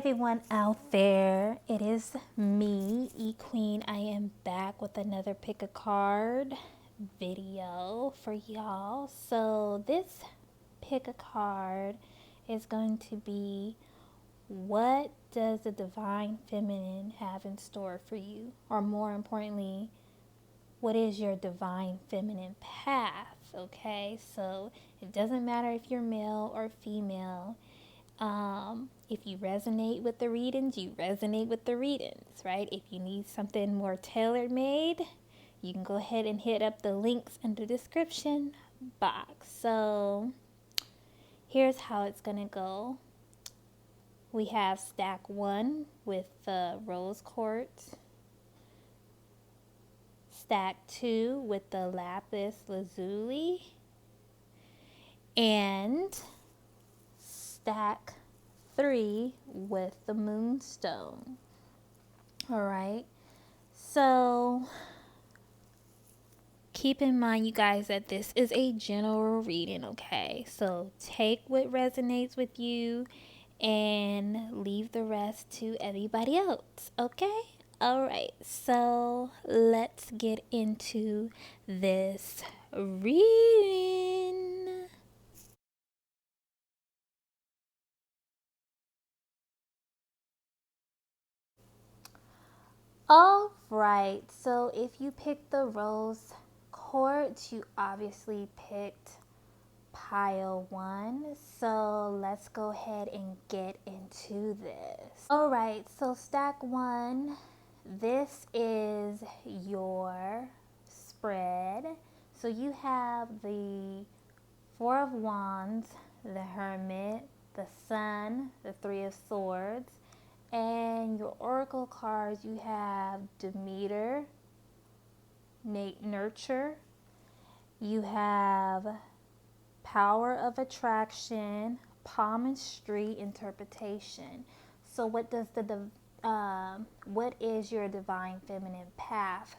everyone out there. It is me, E Queen. I am back with another pick a card video for y'all. So this pick a card is going to be, what does the divine feminine have in store for you? Or more importantly, what is your divine feminine path? Okay, so it doesn't matter if you're male or female. If you resonate with the readings, you resonate with the readings, right? If you need something more tailor made, you can go ahead and hit up the links in the description box. So here's how it's gonna go. We have stack 1 with the rose quartz, stack 2 with the lapis lazuli, and stack 3 with the moonstone. All right, so keep in mind, you guys, that this is a general reading, okay? So take what resonates with you and leave the rest to everybody else, okay? All right, so let's get into this reading. All right, so if you picked the rose quartz, you obviously picked pile 1. So let's go ahead and get into this. All right, so stack 1, this is your spread. So you have the 4 of Wands, the Hermit, the Sun, the 3 of Swords, and your oracle cards, you have Demeter, Nurture, you have Power of Attraction, Palmistry, Interpretation. So what is your divine feminine path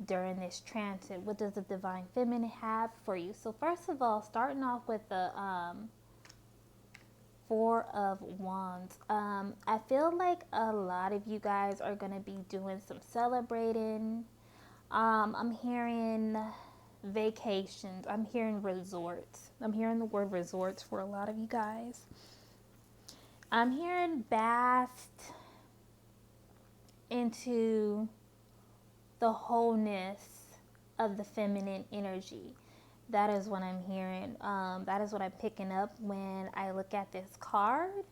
during this transit? What does the divine feminine have for you? So first of all, starting off with the 4 of Wands. I feel like a lot of you guys are going to be doing some celebrating. I'm hearing vacations. I'm hearing resorts. I'm hearing the word resorts for a lot of you guys. I'm hearing basked into the wholeness of the feminine energy. That is what I'm hearing. That is what I'm picking up when I look at this card.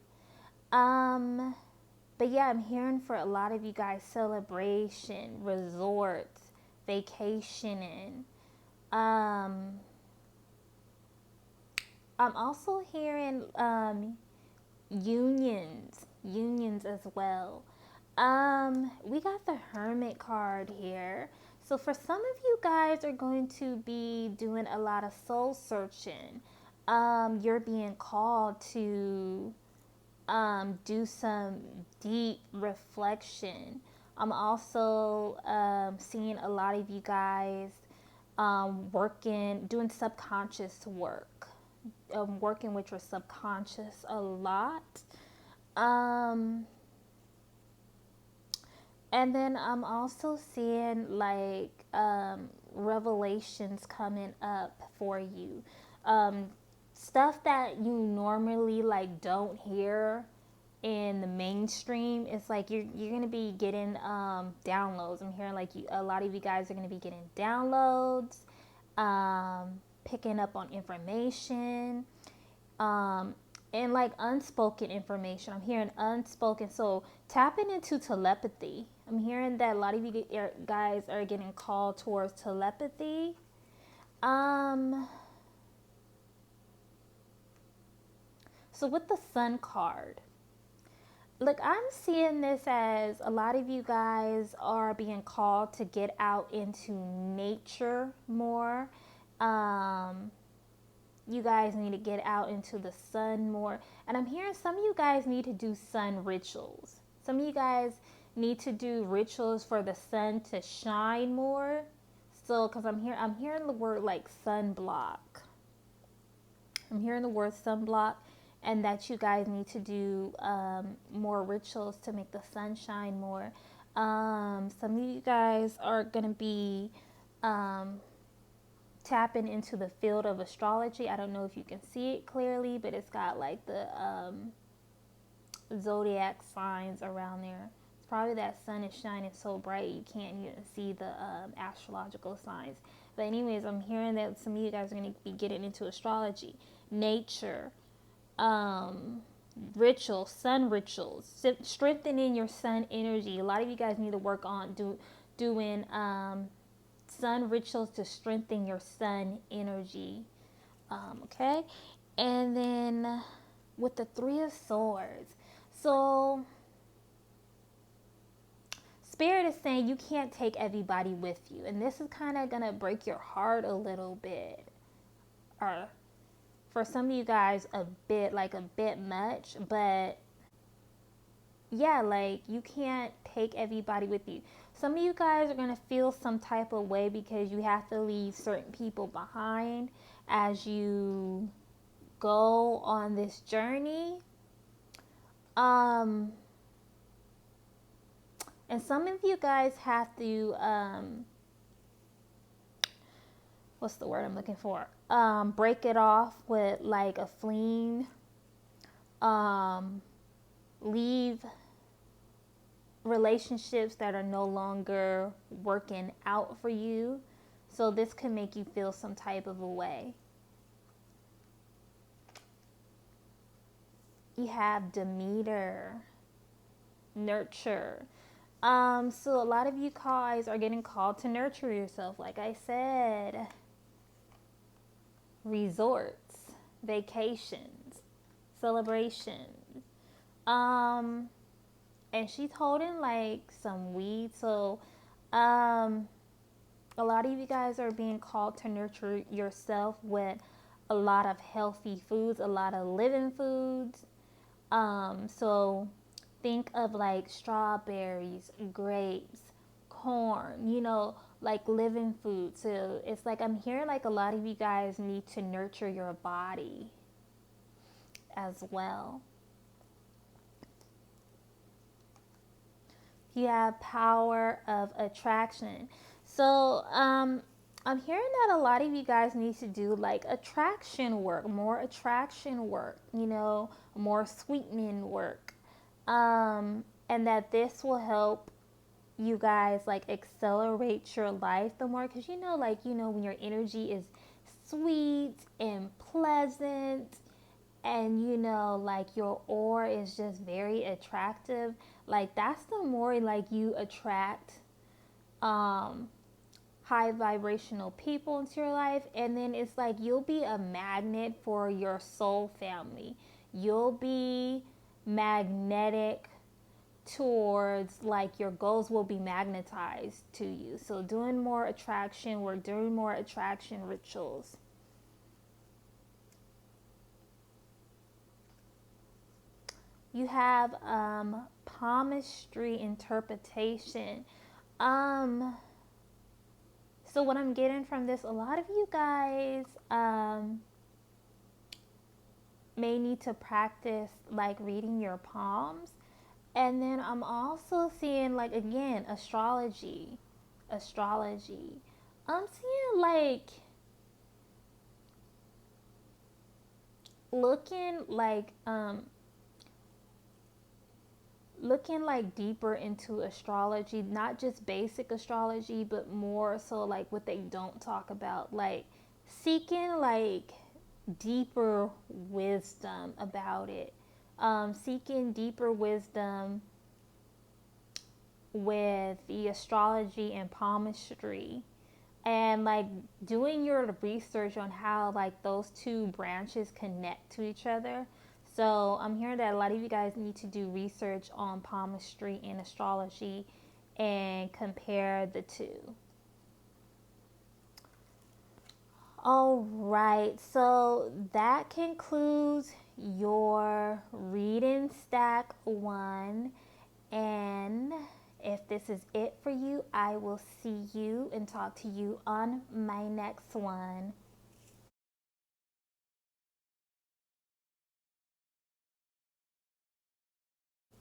But yeah, I'm hearing for a lot of you guys celebration, resorts, vacationing. I'm also hearing unions as well. We got the Hermit card here. So for some of you guys are going to be doing a lot of soul searching. You're being called to do some deep reflection. I'm also seeing a lot of you guys doing subconscious work, working with your subconscious a lot. And then I'm also seeing like revelations coming up for you. Stuff that you normally like don't hear in the mainstream. It's like you're going to be getting downloads. I'm hearing like a lot of you guys are going to be getting downloads, picking up on information. And like unspoken information. I'm hearing unspoken. So tapping into telepathy. I'm hearing that a lot of you guys are getting called towards telepathy. So with the Sun card, look, I'm seeing this as a lot of you guys are being called to get out into nature more. You guys need to get out into the sun more. And I'm hearing some of you guys need to do sun rituals. Some of you guys need to do rituals for the sun to shine more. So, because I'm hearing the word like sunblock. I'm hearing the word sunblock. and that you guys need to do more rituals to make the sun shine more. Some of you guys are going to be tapping into the field of astrology. I don't know if you can see it clearly, but it's got like the zodiac signs around there. It's probably that sun is shining so bright you can't even see the astrological signs. But anyways, I'm hearing that some of you guys are going to be getting into astrology, nature, rituals, sun rituals, strengthening your sun energy. A lot of you guys need to work on doing sun rituals to strengthen your sun energy. Okay, and then with the Three of Swords, so Spirit is saying you can't take everybody with you, and this is kind of gonna break your heart a little bit, or for some of you guys a bit much, but yeah, like you can't take everybody with you. Some of you guys are going to feel some type of way because you have to leave certain people behind as you go on this journey. And some of you guys have to, what's the word I'm looking for? Break it off with like a fleeing, leave relationships that are no longer working out for you. So this can make you feel some type of a way. You have Demeter, nurture. So a lot of you guys are getting called to nurture yourself. Like I said, resorts, vacations, celebrations. And she's holding like some weed. So, a lot of you guys are being called to nurture yourself with a lot of healthy foods, a lot of living foods. So think of like strawberries, grapes, corn, like living food. So it's like I'm hearing like a lot of you guys need to nurture your body as well. You have power of attraction. So I'm hearing that a lot of you guys need to do like attraction work, more attraction work, more sweetening work. And that this will help you guys like accelerate your life the more, because when your energy is sweet and pleasant, and like your aura is just very attractive, like that's the more like you attract high vibrational people into your life. And then it's like you'll be a magnet for your soul family. You'll be magnetic towards, like, your goals will be magnetized to you. So doing more attraction work, doing more attraction rituals. You have palmistry interpretation. So what I'm getting from this, a lot of you guys may need to practice like reading your palms. And then I'm also seeing like, again, astrology. I'm seeing like looking like deeper into astrology, not just basic astrology, but more so like what they don't talk about, like seeking like deeper wisdom about it, seeking deeper wisdom with the astrology and palmistry, and like doing your research on how like those two branches connect to each other. So I'm hearing that a lot of you guys need to do research on palmistry and astrology and compare the two. All right, so that concludes your reading stack 1. And if this is it for you, I will see you and talk to you on my next one.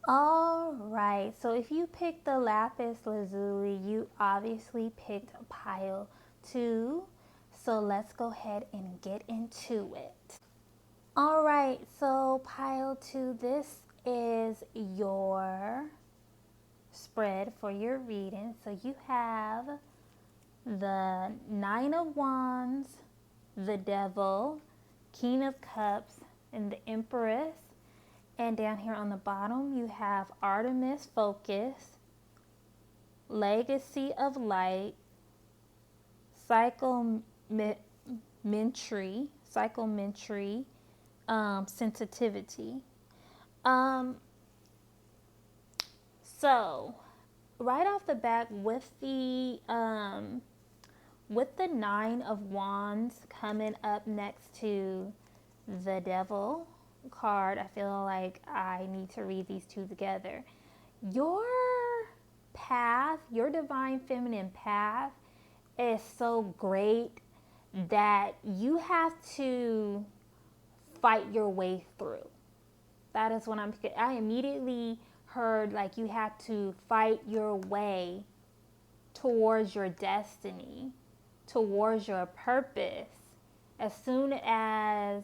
All right, so if you picked the lapis lazuli, you obviously picked pile 2. So let's go ahead and get into it. All right, so pile 2, this is your spread for your reading. So you have the Nine of Wands, the Devil, King of Cups, and the Empress. And down here on the bottom, you have Artemis Focus, Legacy of Light, Psychometry, Sensitivity. So, right off the bat, with the Nine of Wands coming up next to the Devil card, I feel like I need to read these two together. Your path, your divine feminine path, is so great that you have to fight your way through. That is what I immediately heard, like you have to fight your way towards your destiny, towards your purpose. As soon as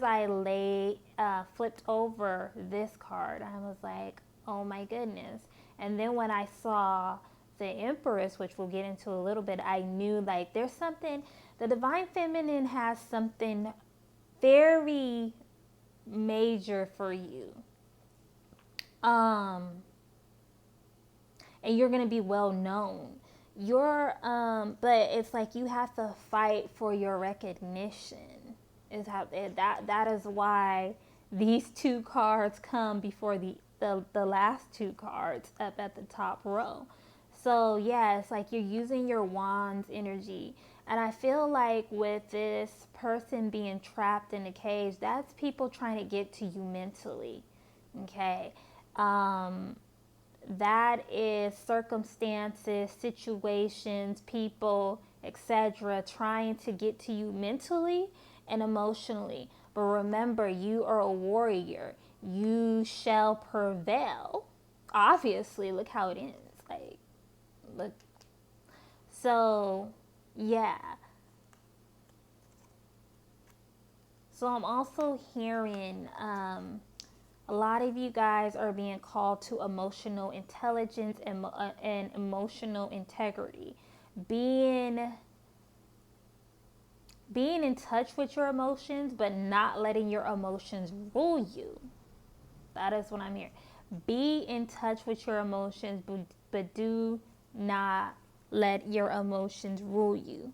I flipped over this card, I was like, oh my goodness. And then when I saw the Empress, which we'll get into a little bit, I knew like there's something, the divine feminine has something very major for you. And you're going to be well known. But it's like you have to fight for your recognition. That is why these two cards come before the last two cards up at the top row. So yeah, it's like you're using your wands energy. And I feel like with this person being trapped in a cage, that's people trying to get to you mentally. Okay. That is circumstances, situations, people, etc., trying to get to you mentally and emotionally. But remember, you are a warrior. You shall prevail. Obviously, look how it ends. Like, look. So, yeah. So I'm also hearing a lot of you guys are being called to emotional intelligence and emotional integrity. Being in touch with your emotions, but not letting your emotions rule you. That is what I'm hearing. Be in touch with your emotions, but do not let your emotions rule you.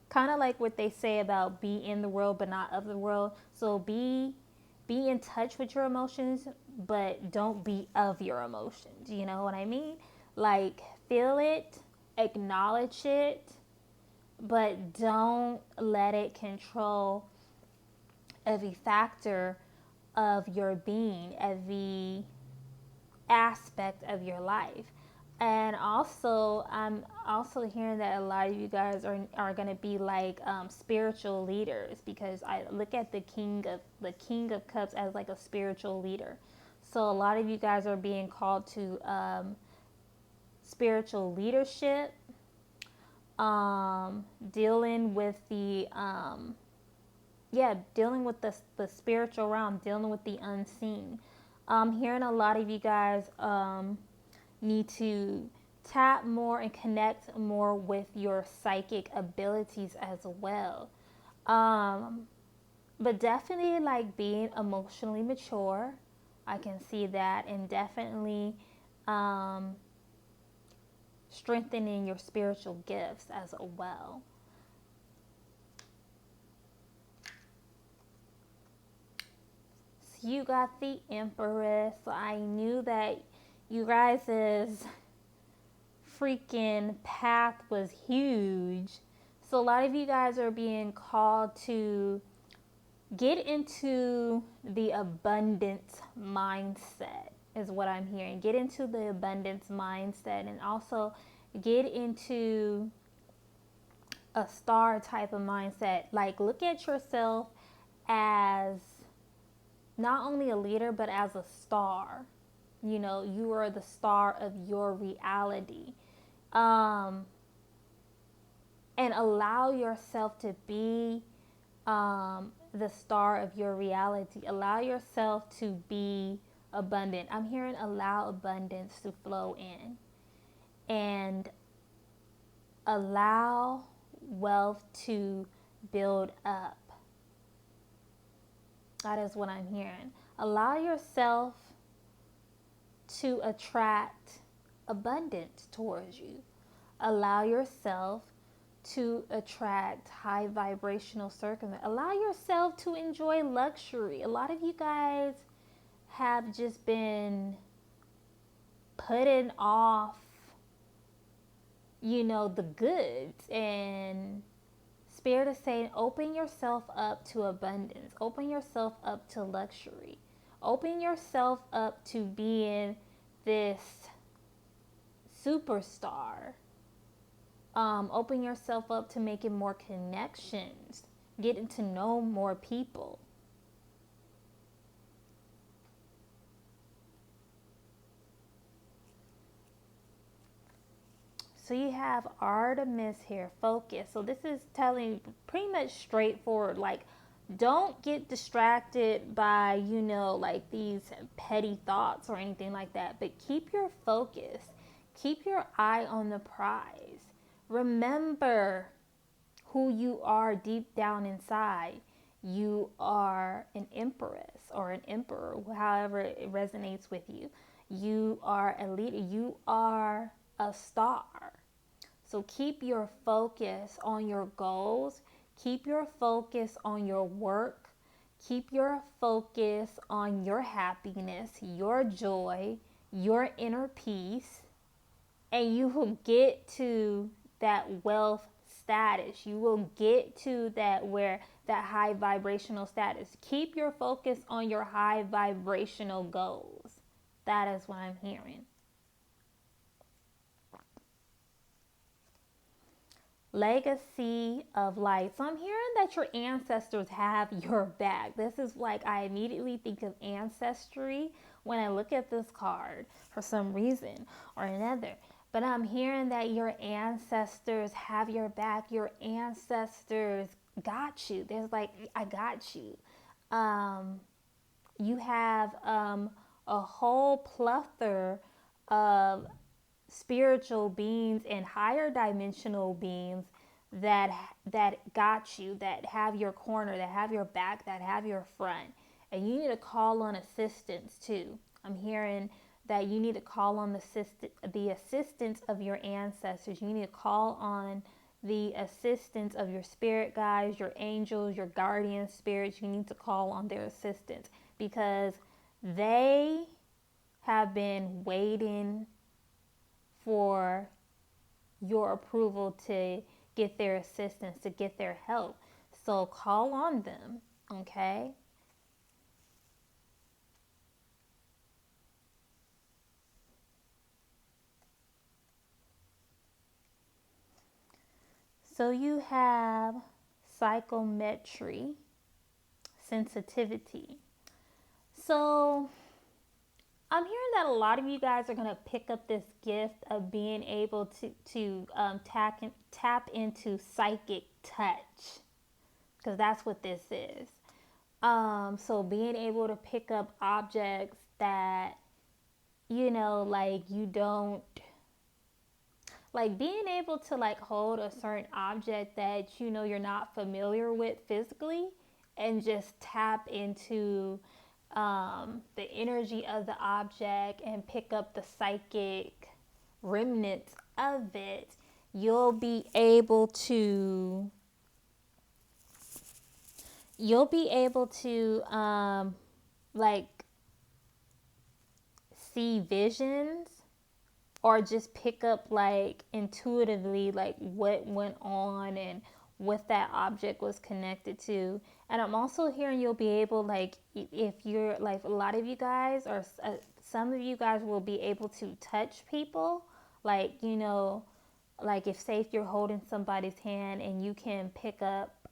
Kind of like what they say about be in the world, but not of the world. So be in touch with your emotions, but don't be of your emotions. You know what I mean? Like, feel it, acknowledge it, but don't let it control every factor of your being, every aspect of your life. And also, I'm also hearing that a lot of you guys are going to be like spiritual leaders, because I look at the King of Cups as like a spiritual leader. So a lot of you guys are being called to spiritual leadership, dealing with the dealing with the spiritual realm, dealing with the unseen. Hearing a lot of you guys need to tap more and connect more with your psychic abilities as well. But definitely like being emotionally mature. I can see that, and definitely strengthening your spiritual gifts as well. So you got the Empress. So I knew that you guys' freaking path was huge. So a lot of you guys are being called to get into the abundance mindset, is what I'm hearing. Get into the abundance mindset, and also get into a star type of mindset. Like, look at yourself as not only a leader, but as a star. You know, you are the star of your reality. Um, and allow yourself to be the star of your reality. Allow yourself to be abundant. I'm hearing allow abundance to flow in, and allow wealth to build up. That is what I'm hearing. Allow yourself to attract abundance towards you. Allow yourself to attract high vibrational circumstance. Allow yourself to enjoy luxury. A lot of you guys have just been putting off, you know, the goods, and Spirit is saying open yourself up to abundance. Open yourself up to luxury. Open yourself up to being this superstar. Open yourself up to making more connections, getting to know more people. So you have Artemis here, focus. So this is telling pretty much straightforward, like don't get distracted by, you know, like these petty thoughts or anything like that, but keep your focus. Keep your eye on the prize. Remember who you are deep down inside. You are an empress or an emperor, however it resonates with you. You are a leader. You are a star. So keep your focus on your goals. Keep your focus on your work. Keep your focus on your happiness, your joy, your inner peace, and you will get to that wealth status. You will get to that high vibrational status. Keep your focus on your high vibrational goals. That is what I'm hearing. Legacy of light. So I'm hearing that your ancestors have your back. This is like, I immediately think of ancestry when I look at this card for some reason or another. But I'm hearing that your ancestors have your back. Your ancestors got you. There's like, I got you. You have a whole plethora of spiritual beings and higher dimensional beings that got you, that have your corner, that have your back, that have your front. And you need to call on assistance too. I'm hearing that you need to call on the assistance of your ancestors. You need to call on the assistance of your spirit guides, your angels, your guardian spirits. You need to call on their assistance because they have been waiting for your approval to get their assistance, to get their help. So call on them, okay? So you have psychometry, sensitivity. So I'm hearing that a lot of you guys are going to pick up this gift of being able to tap into psychic touch, because that's what this is. So being able to pick up objects that, you know, like you don't, like being able to like hold a certain object that, you know, you're not familiar with physically and just tap into the energy of the object and pick up the psychic remnants of it. You'll be able to like see visions or just pick up like intuitively like what went on and what that object was connected to. And I'm also hearing you'll be able, like, if you're like, a lot of you guys or some of you guys will be able to touch people, like, you know, like if say if you're holding somebody's hand and you can pick up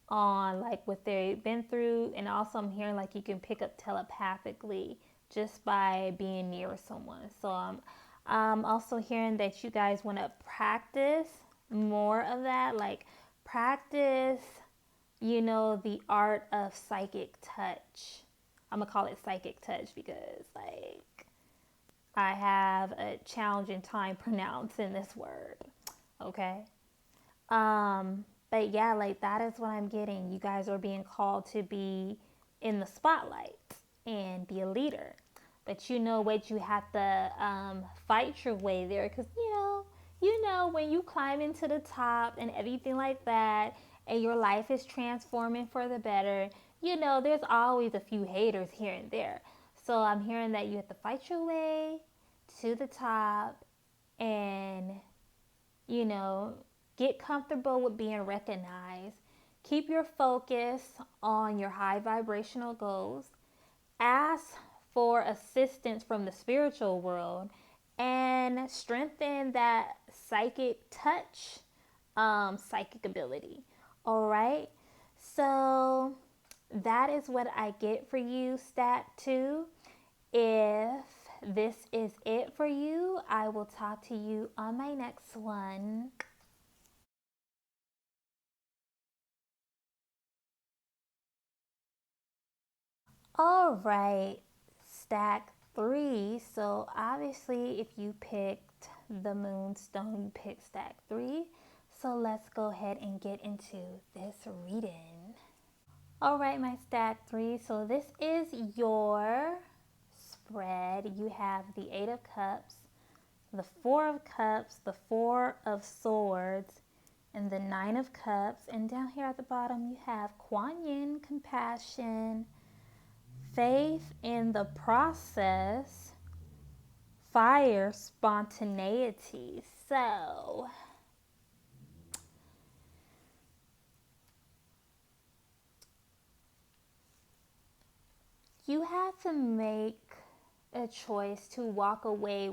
on like what they've been through. And also I'm hearing like you can pick up telepathically just by being near someone. So I'm also hearing that you guys want to practice more of that, like practice, the art of psychic touch. I'm gonna call it psychic touch because like I have a challenging time pronouncing this word. Okay. But yeah, like that is what I'm getting. You guys are being called to be in the spotlight and be a leader. But you know what, you have to fight your way there because when you climb into the top and everything like that, and your life is transforming for the better, there's always a few haters here and there. So I'm hearing that you have to fight your way to the top and you know, get comfortable with being recognized. Keep your focus on your high vibrational goals. Ask for assistance from the spiritual world and strengthen that psychic touch, psychic ability. All right. So that is what I get for you, Stat 2. If this is it for you, I will talk to you on my next one. All right, stack 3. So obviously, if you picked the moonstone, you picked stack 3. So let's go ahead and get into this reading. All right, my stack 3. So this is your spread. You have the 8 of Cups, the 4 of Cups, the 4 of Swords, and the 9 of Cups. And down here at the bottom, you have Kuan Yin, compassion, faith in the process, fire, spontaneity. So, you have to make a choice to walk away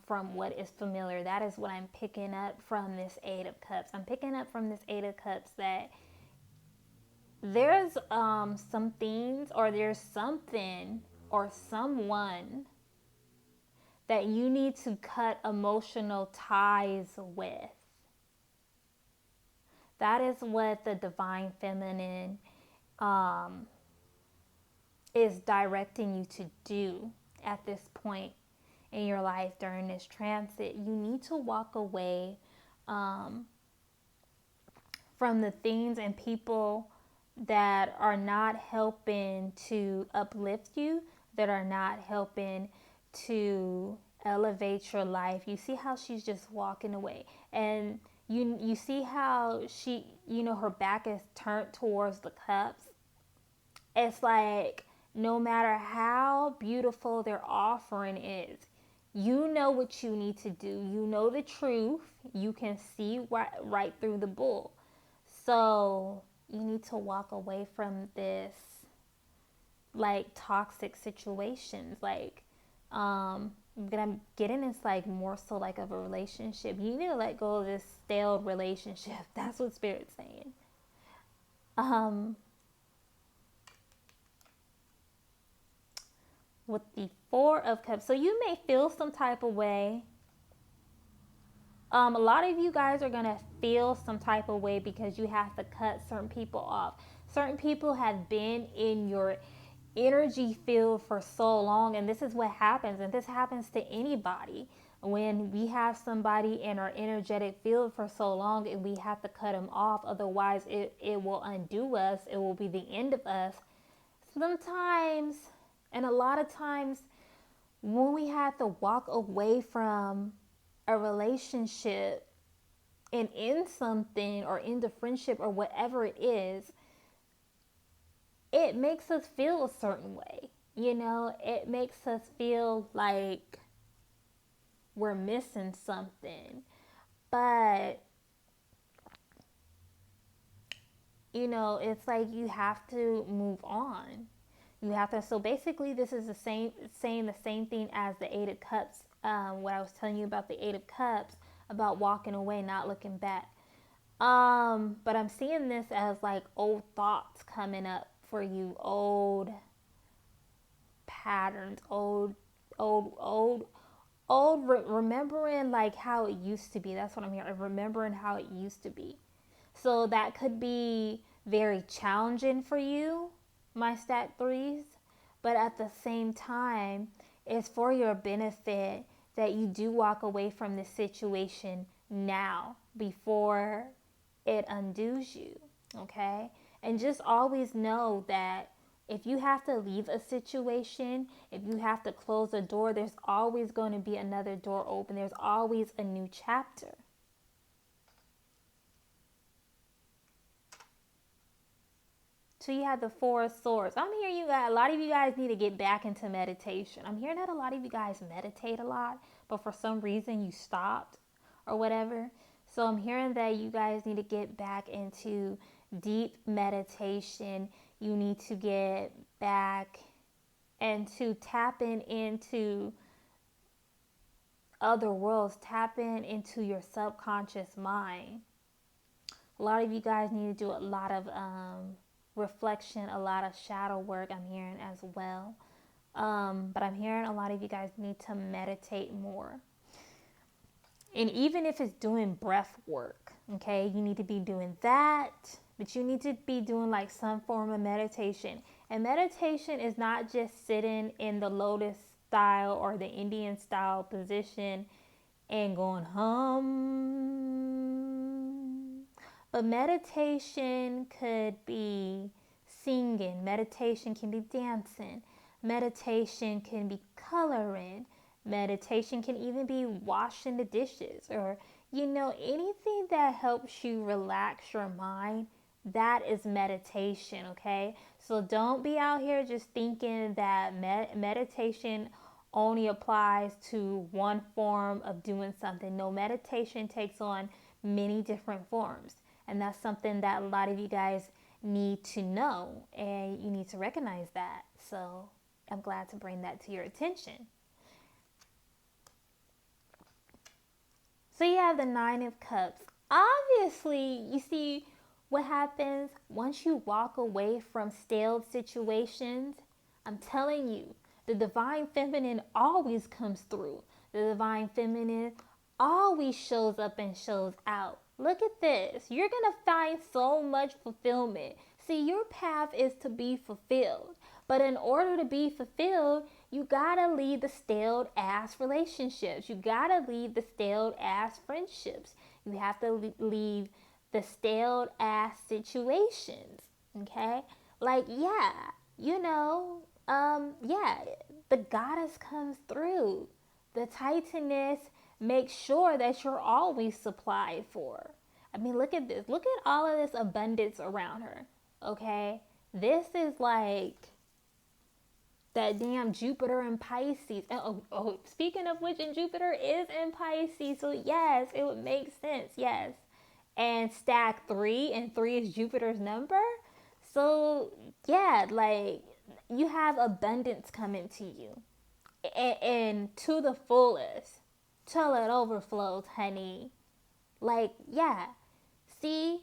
from what is familiar. That is what I'm picking up from this 8 of Cups. I'm picking up from this 8 of Cups that there's some things or there's something or someone that you need to cut emotional ties with. That is what the divine feminine um, is directing you to do at this point in your life during this transit. You need to walk away um, from the things and people that are not helping to uplift you, that are not helping to elevate your life. You see how she's just walking away, and you see how she, her back is turned towards the cups. It's like no matter how beautiful their offering is, you know what you need to do. You know the truth. You can see right through the bull. So you need to walk away from this like toxic situations. Like that I'm getting is like more so like of a relationship. You need to let go of this stale relationship. That's what Spirit's saying. Um, with the 4 of Cups. So you may feel some type of way. A lot of you guys are going to feel some type of way because you have to cut certain people off. Certain people have been in your energy field for so long, and this is what happens, and this happens to anybody. When we have somebody in our energetic field for so long and we have to cut them off, otherwise it will undo us. It will be the end of us. Sometimes, and a lot of times, when we have to walk away from a relationship and in something or in the friendship or whatever it is, it makes us feel a certain way. It makes us feel like we're missing something. But, it's like you have to move on. You have to. So basically, this is saying the same thing as the 8 of Cups. What I was telling you about the 8 of Cups, about walking away, not looking back. But I'm seeing this as like old thoughts coming up for you, old patterns, old, remembering like how it used to be. That's what I'm hearing. Remembering how it used to be. So that could be very challenging for you, my stat threes, but at the same time, it's for your benefit that you do walk away from this situation now before it undoes you, okay? And just always know that if you have to leave a situation, if you have to close a door, there's always going to be another door open. There's always a new chapter. So you have the Four of Swords. I'm hearing you guys, a lot of you guys need to get back into meditation. I'm hearing that a lot of you guys meditate a lot, but for some reason you stopped or whatever. So I'm hearing that you guys need to get back into deep meditation. You need to get back into tapping into other worlds, tapping into your subconscious mind. A lot of you guys need to do a lot of reflection, a lot of shadow work, I'm hearing as well. But I'm hearing a lot of you guys need to meditate more. And even if it's doing breath work, okay, you need to be doing that, but you need to be doing like some form of meditation. And meditation is not just sitting in the lotus style or the Indian style position and going but meditation could be singing, meditation can be dancing, meditation can be coloring, meditation can even be washing the dishes, or anything that helps you relax your mind. That is meditation, okay? So don't be out here just thinking that meditation only applies to one form of doing something. No, meditation takes on many different forms. And that's something that a lot of you guys need to know, and you need to recognize that. So I'm glad to bring that to your attention. So you have the Nine of Cups. Obviously, you see what happens once you walk away from stale situations. I'm telling you, the divine feminine always comes through. The divine feminine always shows up and shows out. Look at this. You're going to find so much fulfillment. See, your path is to be fulfilled. But in order to be fulfilled, you got to leave the stale ass relationships. You got to leave the stale ass friendships. You have to leave the stale ass situations. Okay? Like, yeah, the goddess comes through. The Titaness makes sure that you're always supplied for. I mean, look at this. Look at all of this abundance around her. Okay? This is like that damn Jupiter in Pisces. And speaking of which, and Jupiter is in Pisces. So yes, it would make sense. Yes. And stack 3, and 3 is Jupiter's number. So yeah, like you have abundance coming to you. And to the fullest, till it overflows, honey. Like, yeah. See,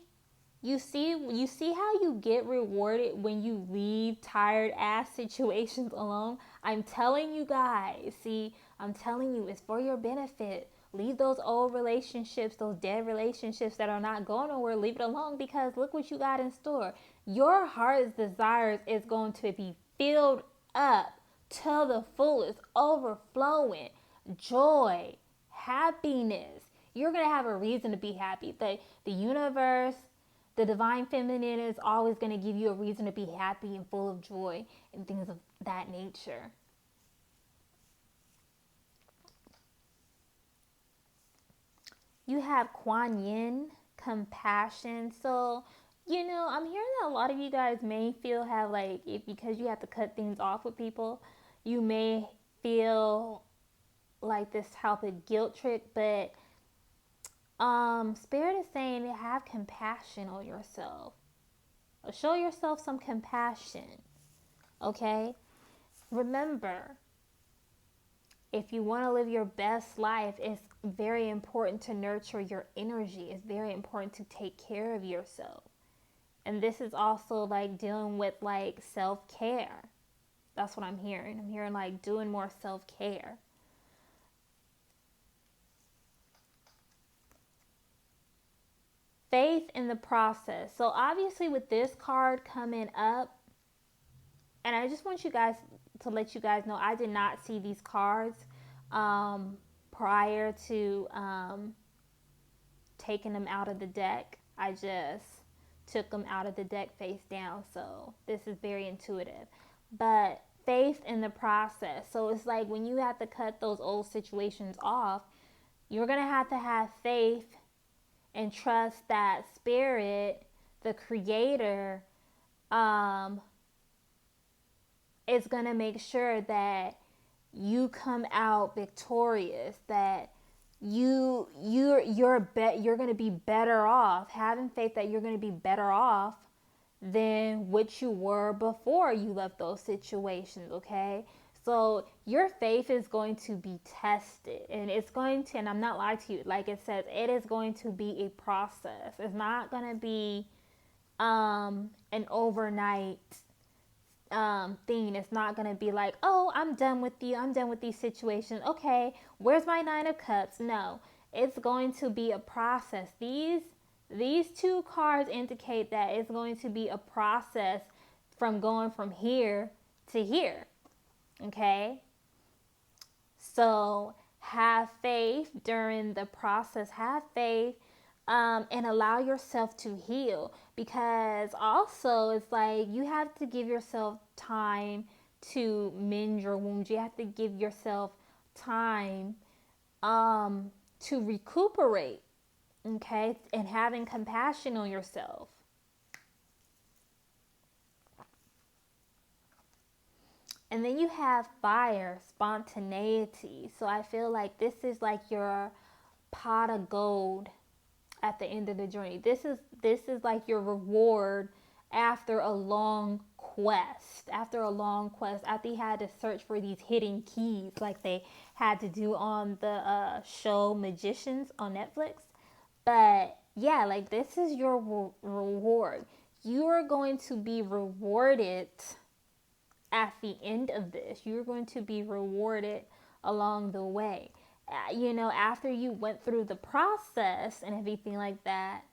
you see how you get rewarded when you leave tired ass situations alone. I'm telling you guys. See, I'm telling you, it's for your benefit. Leave those old relationships, those dead relationships that are not going nowhere. Leave it alone, because look what you got in store. Your heart's desires is going to be filled up to the fullest, overflowing joy, happiness. You're going to have a reason to be happy. The universe, the divine feminine is always going to give you a reason to be happy and full of joy and things of that nature. You have Kuan Yin, compassion. So, I'm hearing that a lot of you guys may have like, because you have to cut things off with people, you may feel like this type of guilt trip, but Spirit is saying to have compassion on yourself. Show yourself some compassion. Okay? Remember, If you want to live your best life, it's very important to nurture your energy. It's very important to take care of yourself. And this is also like dealing with like self-care. That's what I'm hearing. I'm hearing like doing more self-care. Faith in the process. So obviously with this card coming up, and I just want you guys to let you guys know, I did not see these cards prior to taking them out of the deck. I just took them out of the deck face down. So this is very intuitive. But faith in the process. So it's like when you have to cut those old situations off, you're going to have faith and trust that spirit, the creator, is going to make sure that you come out victorious, that you're going to be better off, having faith that you're going to be better off than what you were before you left those situations, okay? So your faith is going to be tested, and it's going to, and I'm not lying to you, like it says, it is going to be a process. It's not going to be an overnight thing. It's not going to be like, oh, I'm done with you. I'm done with these situations. Okay, where's my 9 of Cups? No, it's going to be a process. These two cards indicate that it's going to be a process from going from here to here. Okay? So have faith during the process. Have faith and allow yourself to heal. Because also it's like you have to give yourself time to mend your wounds. You have to give yourself time to recuperate. Okay? And having compassion on yourself. And then you have fire, spontaneity. So I feel like this is like your pot of gold at the end of the journey. This is like your reward after a long quest. After you had to search for these hidden keys like they had to do on the show Magicians on Netflix. But yeah, like this is your reward. You are going to be rewarded at the end of this. You're going to be rewarded along the way. After you went through the process and everything like that,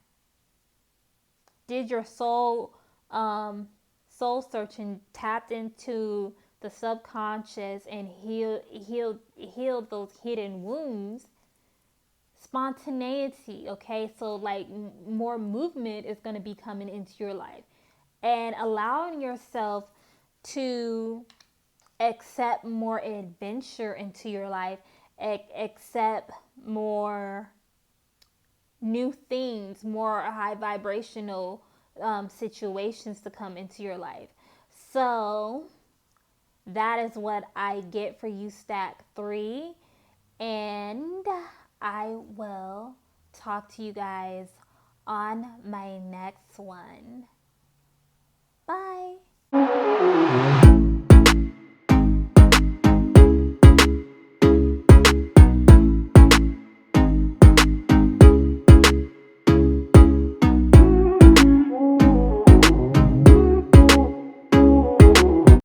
did your soul searching, tapped into the subconscious and healed those hidden wounds. Spontaneity, okay? So like more movement is going to be coming into your life, and allowing yourself to accept more adventure into your life, accept more new things, more high vibrational situations to come into your life. So that is what I get for you, stack 3. And I will talk to you guys on my next one. Bye.